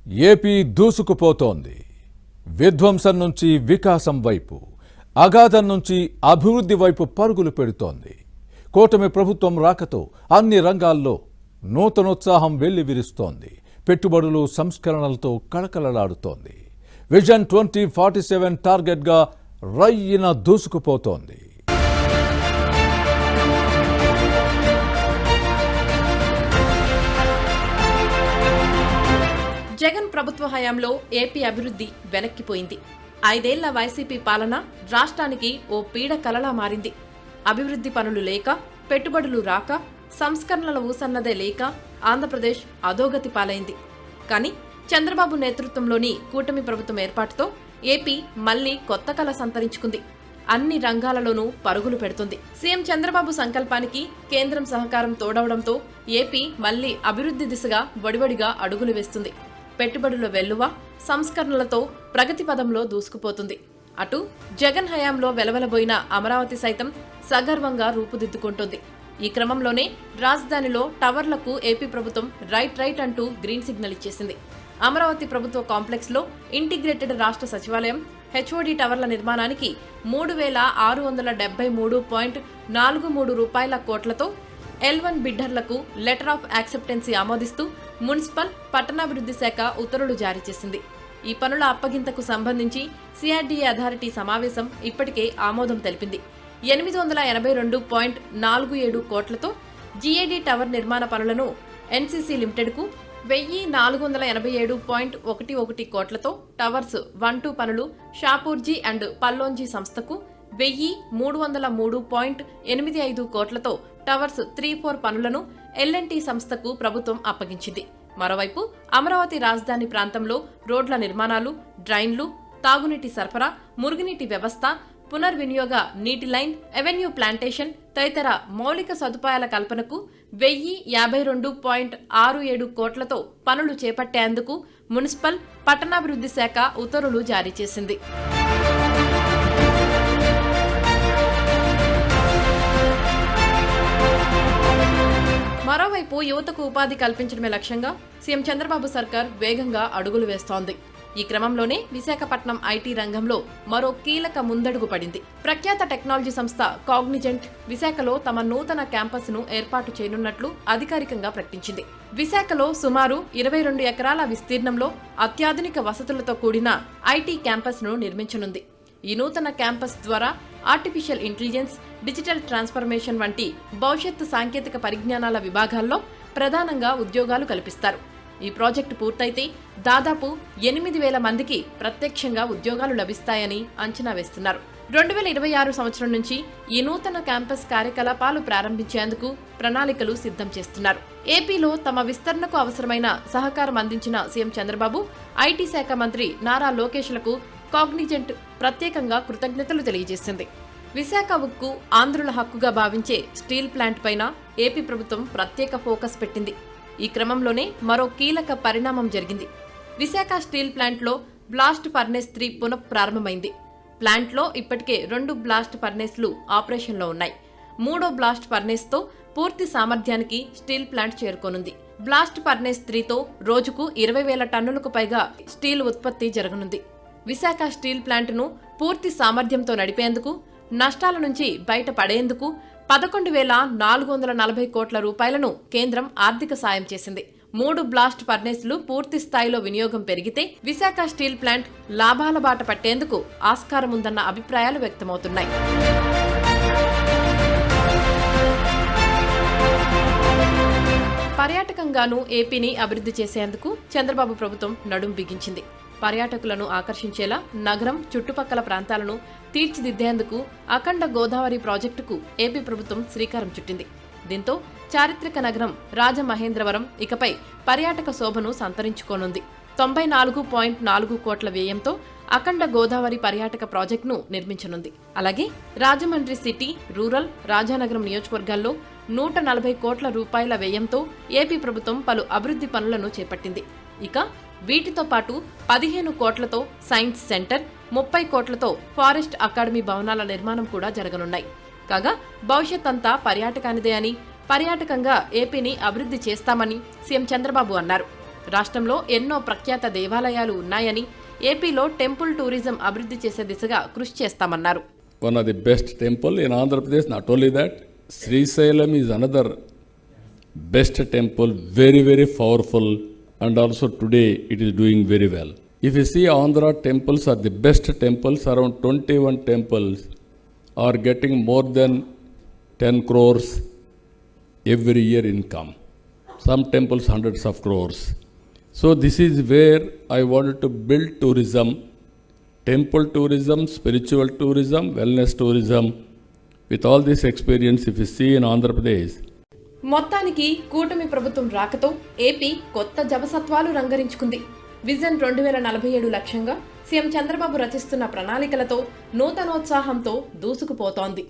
AP దూసుకుపోతోంది. విధ్వంసం నుంచి వికాసం వైపు, అగాధం నుంచి అభివృద్ధి వైపు పరుగులు పెడుతోంది. కూటమి ప్రభుత్వం రాకతో అన్ని రంగాల్లో నూతనోత్సాహం వెల్లివిరుస్తోంది. పెట్టుబడులు సంస్కరణలతో కళకళలాడుతోంది. విజన్ 2047 టార్గెట్గా రయ్యిన దూసుకుపోతోంది. జగన్ ప్రభుత్వ హయాంలో ఏపీ అభివృద్ధి వెనక్కిపోయింది. 5 ఏళ్ల వైసీపీ పాలన రాష్ట్రానికి ఓ పీడ కలలా మారింది. అభివృద్ధి పనులు లేక, పెట్టుబడులు రాక, సంస్కరణల ఊసన్నదే లేక ఆంధ్రప్రదేశ్ అధోగతి పాలైంది. కానీ చంద్రబాబు నేతృత్వంలోని కూటమి ప్రభుత్వం ఏర్పాటుతో ఏపీ మళ్లీ కొత్త కళ సంతరించుకుంది. అన్ని రంగాలలోనూ పరుగులు పెడుతుంది. సీఎం చంద్రబాబు సంకల్పానికి కేంద్రం సహకారం తోడవడంతో ఏపీ మళ్లీ అభివృద్ధి దిశగా వడివడిగా అడుగులు వేస్తుంది. పెట్టుబడుల వెల్లువ, సంస్కరణలతో ప్రగతి పదంలో దూసుకుపోతుంది. అటు జగన్ హయాంలో వెలవెలబోయిన అమరావతి సైతం సగర్వంగా రూపుదిద్దుకుంటోంది. ఈ క్రమంలోనే రాజధానిలో టవర్లకు ఏపీ ప్రభుత్వం రైట్ అంటూ గ్రీన్ సిగ్నల్ ఇచ్చేసింది. అమరావతి ప్రభుత్వ కాంప్లెక్స్ లో ఇంటిగ్రేటెడ్ రాష్ట్ర సచివాలయం, హెచ్ఓడి టవర్ల నిర్మాణానికి 3,673.43 రూపాయల కోట్లతో L1 బిడ్డర్లకు లెటర్ ఆఫ్ యాక్సెప్టెన్సీ ఆమోదిస్తూ మున్సిపల్, పట్టణాభివృద్ధి శాఖ ఉత్తర్వులు జారీ చేసింది. ఈ పనుల అప్పగింతకు సంబంధించి సిఆర్డీఏ అథారిటీ సమావేశం ఇప్పటికే ఆమోదం తెలిపింది. 882.47 కోట్లతో జీఏడీ టవర్ నిర్మాణ పనులను ఎన్సీసీ లిమిటెడ్కు, 1,487.11 కోట్లతో టవర్స్ 1-2 పనులు షాపూర్జీ అండ్ పల్లోంజీ సంస్థకు, 1,303.85 కోట్లతో టవర్స్ 3-4 పనులను ఎల్ఎన్టీ సంస్థకు ప్రభుత్వం అప్పగించింది. మరోవైపు అమరావతి రాజధాని ప్రాంతంలో రోడ్ల నిర్మాణాలు, డ్రైన్లు, తాగునీటి సరఫరా, మురుగునీటి వ్యవస్థ, పునర్వినియోగ నీటి లైన్, ఎవెన్యూ ప్లాంటేషన్ తదితర మౌలిక సదుపాయాల కల్పనకు 1,052.67 కోట్లతో పనులు చేపట్టేందుకు మున్సిపల్, పట్టణాభివృద్ధి శాఖ ఉత్తర్వులు జారీ చేసింది. మరోవైపు యువతకు ఉపాధి కల్పించడమే లక్ష్యంగా సీఎం చంద్రబాబు సర్కార్ వేగంగా అడుగులు వేస్తోంది. ఈ క్రమంలోనే విశాఖపట్నం ఐటీ రంగంలో మరో కీలక ముందడుగు పడింది. ప్రఖ్యాత టెక్నాలజీ సంస్థ కాగ్నిజెంట్ విశాఖలో తమ నూతన క్యాంపస్ ను ఏర్పాటు చేయనున్నట్లు అధికారికంగా ప్రకటించింది. విశాఖలో సుమారు 22 ఎకరాల విస్తీర్ణంలో అత్యాధునిక వసతులతో కూడిన ఐటీ క్యాంపస్ ను నిర్మించనుంది. ఈ నూతన క్యాంపస్ ద్వారా ఆర్టిఫిషియల్ ఇంటెలిజెన్స్, డిజిటల్ ట్రాన్స్ఫర్మేషన్ వంటి భవిష్యత్తు సాంకేతిక పరిజ్ఞానాల విభాగాల్లో ప్రధానంగా ఉద్యోగాలు కల్పిస్తారు. ఈ ప్రాజెక్టు పూర్తయితే దాదాపు 8,000 మందికి ప్రత్యక్షంగా ఉద్యోగాలు లభిస్తాయని అంచనా వేస్తున్నారు. 2026 సంవత్సరం నుంచి ఈ నూతన క్యాంపస్ కార్యకలాపాలు ప్రారంభించేందుకు ప్రణాళికలు సిద్ధం చేస్తున్నారు. ఏపీలో తమ విస్తరణకు అవసరమైన సహకారం అందించిన సీఎం చంద్రబాబు, ఐటీ శాఖ మంత్రి నారా లోకేష్లకు కాగ్నిజెంట్ ప్రత్యేకంగా కృతజ్ఞతలు తెలియజేసింది. విశాఖ ఉక్కు ఆంధ్రుల హక్కుగా భావించే స్టీల్ ప్లాంట్ పైన ఏపీ ప్రభుత్వం ప్రత్యేక ఫోకస్ పెట్టింది. ఈ క్రమంలోనే మరో కీలక పరిణామం జరిగింది. విశాఖ స్టీల్ ప్లాంట్లో బ్లాస్ట్ ఫర్నేస్ 3 పునఃప్రారంభమైంది. ప్లాంట్లో ఇప్పటికే 2 బ్లాస్ట్ ఫర్నేస్లు ఆపరేషన్లో ఉన్నాయి. 3వ బ్లాస్ట్ ఫర్నేస్తో పూర్తి సామర్థ్యానికి స్టీల్ ప్లాంట్ చేరుకోనుంది. బ్లాస్ట్ ఫర్నేస్ 3తో రోజుకు 20,000 టన్నులకు పైగా స్టీల్ ఉత్పత్తి జరగనుంది. విశాఖ స్టీల్ ప్లాంట్ను పూర్తి సామర్థ్యంతో నడిపేందుకు, నష్టాల నుంచి బయటపడేందుకు 11,440 కోట్ల రూపాయలను కేంద్రం ఆర్థిక సాయం చేసింది. 3 బ్లాస్ట్ ఫర్నేస్లు పూర్తి స్థాయిలో వినియోగం పెరిగితే విశాఖ స్టీల్ ప్లాంట్ లాభాల బాట పట్టేందుకు ఆస్కారం ఉందన్న అభిప్రాయాలు వ్యక్తమవుతున్నాయి. పర్యాటకంగానూ ఏపీని అభివృద్ధి చేసేందుకు చంద్రబాబు ప్రభుత్వం నడుం బిగించింది. పర్యాటకులను ఆకర్షించేలా నగరం చుట్టుపక్కల ప్రాంతాలను తీర్చిదిద్దేందుకు అఖండ గోదావరి ప్రాజెక్టుకు ఏపీ ప్రభుత్వం శ్రీకారం చుట్టింది. దీంతో చారిత్రక నగరం రాజమహేంద్రవరం ఇకపై పర్యాటక శోభను సంతరించుకోనుంది. 94.4 కోట్ల వ్యయంతో అఖండ గోదావరి పర్యాటక ప్రాజెక్టును నిర్మించనుంది. అలాగే రాజమండ్రి సిటీ, రూరల్, రాజానగరం నియోజకవర్గాల్లో 140 కోట్ల రూపాయల వ్యయంతో ఏపీ ప్రభుత్వం పలు అభివృద్ధి పనులను చేపట్టింది. ఇక వీటితో పాటు 15 కోట్లతో సైన్స్ సెంటర్, 30 కోట్లతో ఫారెస్ట్ అకాడమీ భవనాల నిర్మాణం కూడా జరగనున్నాయి. కాగా భవిష్యత్ అంతా పర్యాటకానిదే అని, పర్యాటకంగా ఏపీని అభివృద్ధి చేస్తామని సీఎం చంద్రబాబు అన్నారు. రాష్ట్రంలో ఎన్నో ప్రఖ్యాత దేవాలయాలు ఉన్నాయని ఏపీలో టెంపుల్ టూరిజం అభివృద్ధి చేసే దిశగా కృషి చేస్తామన్నారు. One of the best temple in Andhra Pradesh. Not only that, Srisailam is another best temple, very, very powerful, and also today it is doing very well. If you see Andhra temples are the best temples, around 21 temples are getting more than 10 crores every year income. Some temples hundreds of crores. So this is where I wanted to build tourism, temple tourism, spiritual tourism, wellness tourism. With all this experience, if you see in Andhra Pradesh, మొత్తానికి కూటమి ప్రభుత్వం రాకతో AP కొత్త జవసత్వాలు రంగరించుకుంది. Vision 2047 లక్ష్యంగా CM Chandrababu రచిస్తున్న ప్రణాళికలతో నూతనోత్సాహంతో దూసుకుపోతోంది.